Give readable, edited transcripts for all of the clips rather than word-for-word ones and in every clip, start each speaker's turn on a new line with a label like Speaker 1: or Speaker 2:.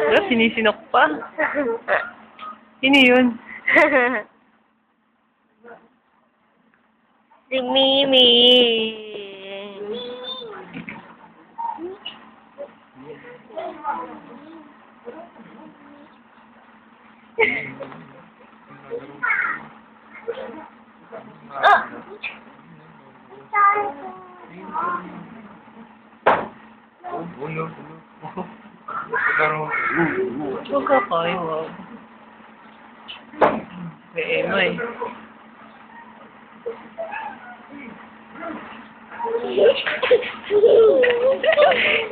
Speaker 1: Pero sinisinok pa. Sino yun?
Speaker 2: Si Mimi. Ah!
Speaker 1: Huwag ka kayo, wag. May Emma eh.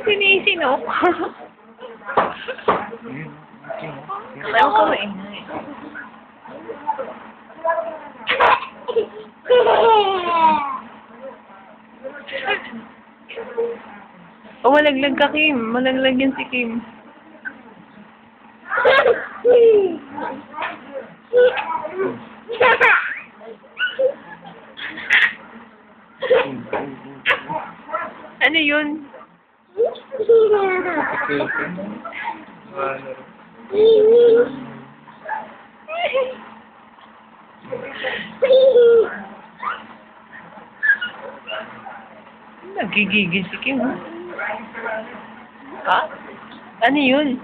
Speaker 1: Sinisinok. Ayaw ka maingay. Oh, malaglag ka, Kim. Malaglag yan si Kim. Ano yun? Nagigigil si Kim, ha? Ha? Ano yun?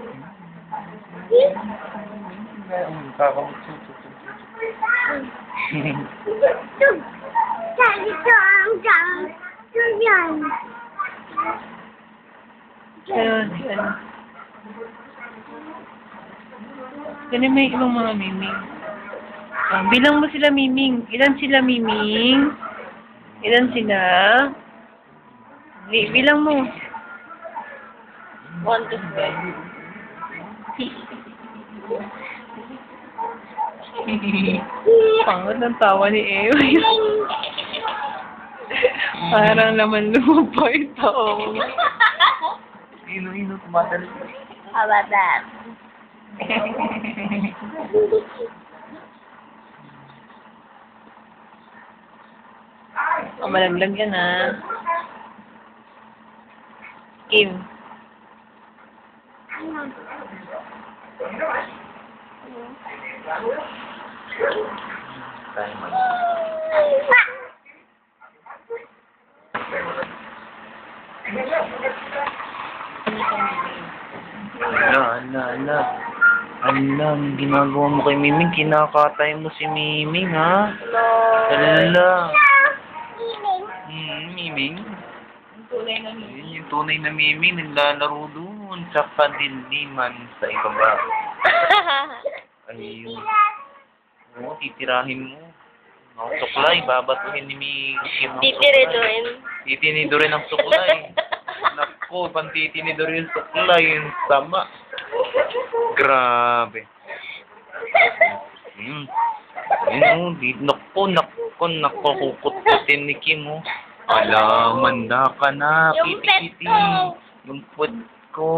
Speaker 1: Ayun. Ganun may ibang mga miming. Bilang mo sila, miming. Ilan sila, miming? Ilan sila? Bilang mo.
Speaker 2: 1 to 12.
Speaker 1: Pangod ng tawa ni Ewa. Parang laman lupa ito.
Speaker 3: Ino, tumatali.
Speaker 2: How about that?
Speaker 1: Malaglag yan, ha? Kim. Ala. Ang ginagawa mo kay Miming, kinakatay mo si Miming, ha? Ala. Miming? Yung tunay na Miming, naglalaro doon sa kadiliman sa ibaba. Ayun. Oo, titirahin mo. Ang suklay, babatuhin ni Kim ang
Speaker 2: Titiriduin.
Speaker 1: Titinidorin ang suklay. Nako, pantitinidorin yung suklay. Yung sama. Grabe. Ayun, nako, kukutin ni Kim, oh. Ala, manda ka na.
Speaker 2: Yung pet ko.
Speaker 1: Yung pet ko.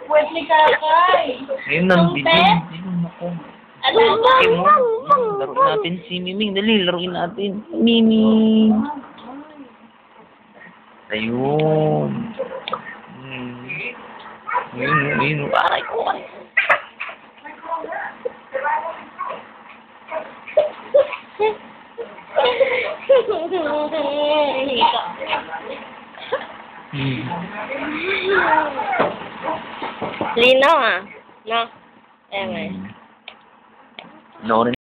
Speaker 2: Pwede ni Kakay.
Speaker 1: Ayun, nandito. Ayun, nako.
Speaker 2: Ano ba?
Speaker 1: Kim, oh. Laruin natin si Miming. Dali, laruin natin. Miming. Ayun. Ayun. Aray ko.
Speaker 2: Linaw, ah. No? Anyway.
Speaker 1: No.